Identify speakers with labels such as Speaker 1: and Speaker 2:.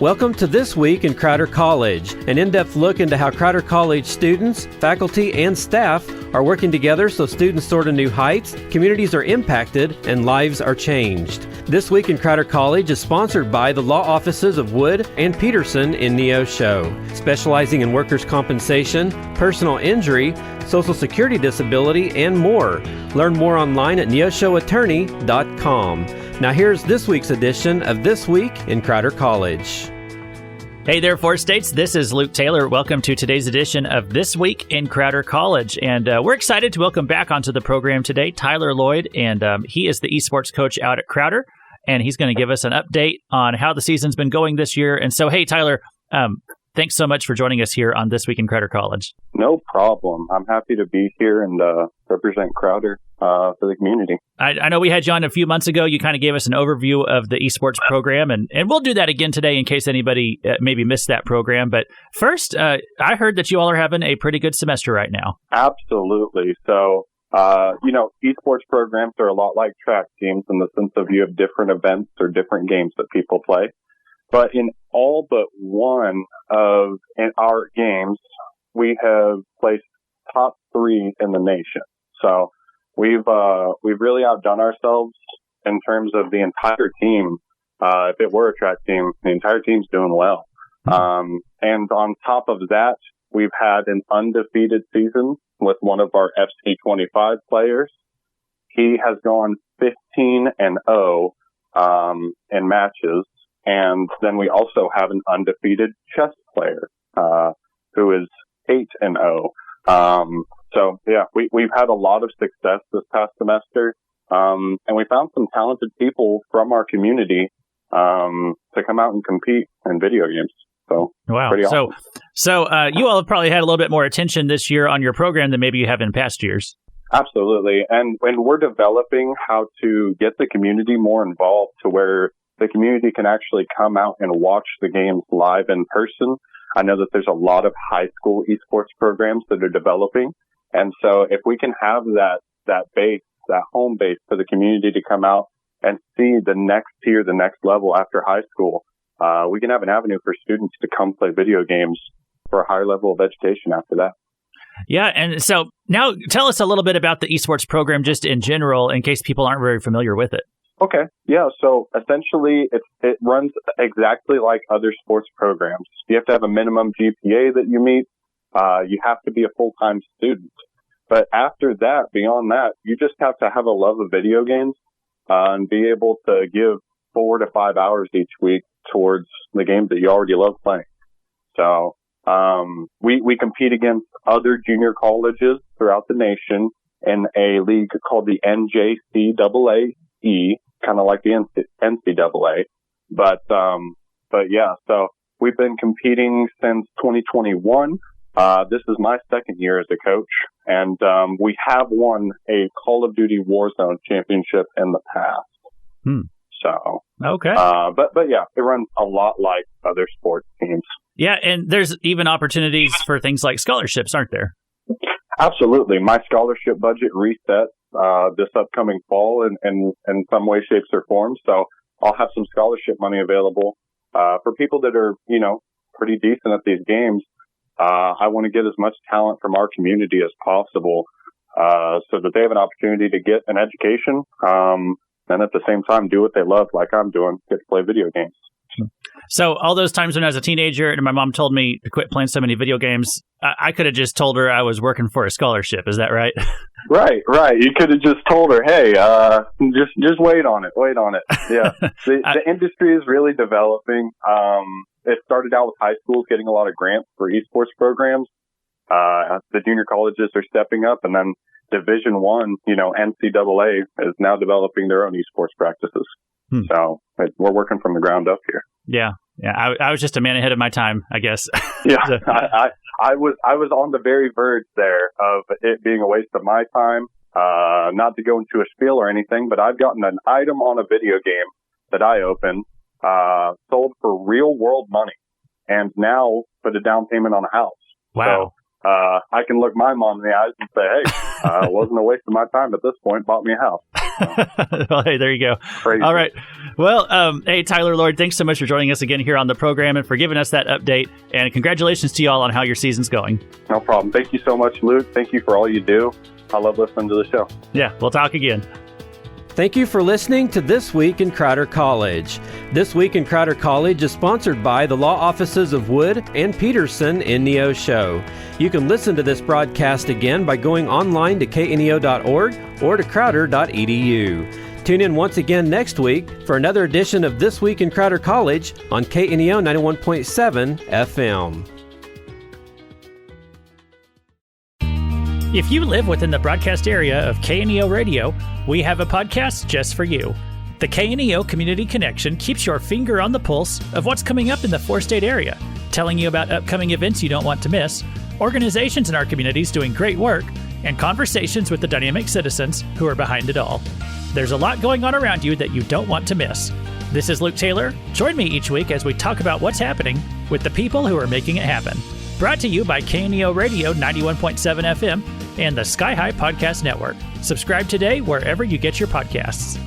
Speaker 1: Welcome to This Week in Crowder College, an in-depth look into how Crowder College students, faculty, and staff are working together so students soar to new heights, communities are impacted, and lives are changed. This Week in Crowder College is sponsored by the law offices of Wood and Peterson in Neosho, specializing in workers' compensation, personal injury, Social Security disability, and more. Learn more online at neoshoattorney.com. Now here's this week's edition of This Week in Crowder College.
Speaker 2: Hey there, Four States. This is Luke Taylor. Welcome to today's edition of This Week in Crowder College. And we're excited to welcome back onto the program today Tyler Lloyd. And he is the esports coach out at Crowder. And he's going to give us an update on how the season's been going this year. And so, hey, Tyler, thanks so much for joining us here on This Week in Crowder College.
Speaker 3: No problem. I'm happy to be here and represent Crowder for the community.
Speaker 2: I know we had you on a few months ago. You kind of gave us an overview of the esports program, and we'll do that again today in case anybody maybe missed that program. But first, I heard that you all are having a pretty good semester right now.
Speaker 3: Absolutely. So, esports programs are a lot like track teams in the sense of you have different events or different games that people play. But in all but one of our games, we have placed top 3 in the nation. So we've really outdone ourselves in terms of the entire team. If it were a track team, the entire team's doing well. And on top of that, we've had an undefeated season with one of our FC25 players. He has gone 15-0 in matches. And then we also have an undefeated chess player, who is 8-0. So yeah, we've had a lot of success this past semester. And we found some talented people from our community, to come out and compete in video games. So
Speaker 2: wow.
Speaker 3: Pretty awesome.
Speaker 2: So you all have probably had a little bit more attention this year on your program than maybe you have in past years. Absolutely.
Speaker 3: And we're developing how to get the community more involved to where the community can actually come out and watch the games live in person. I know that there's a lot of high school esports programs that are developing. And so if we can have that base, that home base for the community to come out and see the next tier, the next level after high school, we can have an avenue for students to come play video games for a higher level of education after that.
Speaker 2: Yeah. And so now tell us a little bit about the esports program just in general, in case people aren't very familiar with it.
Speaker 3: Okay. Yeah. So essentially it runs exactly like other sports programs. You have to have a minimum GPA that you meet. You have to be a full-time student. But after that, beyond that, you just have to have a love of video games, and be able to give 4 to 5 hours each week towards the games that you already love playing. So, we compete against other junior colleges throughout the nation in a league called the NJCAA, kind of like the NCAA. But yeah, so we've been competing since 2021. This is my second year as a coach, and we have won a Call of Duty Warzone championship in the past. So, okay. But yeah, it runs a lot like other sports teams.
Speaker 2: Yeah, and there's even opportunities for things like scholarships, aren't there?
Speaker 3: Absolutely. My scholarship budget resets this upcoming fall in some way, shapes, or forms. So I'll have some scholarship money available for people that are, pretty decent at these games. I want to get as much talent from our community as possible, so that they have an opportunity to get an education, and at the same time do what they love, like I'm doing, get to play video games.
Speaker 2: So all those times when I was a teenager and my mom told me to quit playing so many video games, I could have just told her I was working for a scholarship. Is that right?
Speaker 3: Right. You could have just told her, hey, just wait on it. Yeah. The industry is really developing. It started out with high schools getting a lot of grants for esports programs. The junior colleges are stepping up, and then Division I, NCAA is now developing their own esports practices. So we're working from the ground up here.
Speaker 2: Yeah. I was just a man ahead of my time, I guess.
Speaker 3: Yeah, I was on the very verge there of it being a waste of my time. Not to go into a spiel or anything, but I've gotten an item on a video game that I opened, sold for real world money, and now put a down payment on a house.
Speaker 2: Wow.
Speaker 3: I can look my mom in the eyes and say, hey, it wasn't a waste of my time at this point, bought me a house.
Speaker 2: Well, hey, there you go.
Speaker 3: Crazy.
Speaker 2: All right. Well, hey, Tyler Lloyd, thanks so much for joining us again here on the program and for giving us that update. And congratulations to you all on how your season's going.
Speaker 3: No problem. Thank you so much, Luke. Thank you for all you do. I love listening to the show.
Speaker 2: Yeah, we'll talk again.
Speaker 1: Thank you for listening to This Week in Crowder College. This Week in Crowder College is sponsored by the law offices of Wood and Peterson in Neosho. You can listen to this broadcast again by going online to kneo.org or to crowder.edu. Tune in once again next week for another edition of This Week in Crowder College on KNEO 91.7 FM.
Speaker 2: If you live within the broadcast area of KNEO Radio, we have a podcast just for you. The KNEO Community Connection keeps your finger on the pulse of what's coming up in the four-state area, telling you about upcoming events you don't want to miss, organizations in our communities doing great work, and conversations with the dynamic citizens who are behind it all. There's a lot going on around you that you don't want to miss. This is Luke Taylor. Join me each week as we talk about what's happening with the people who are making it happen. Brought to you by KNEO Radio 91.7 FM and the Sky High Podcast Network. Subscribe today wherever you get your podcasts.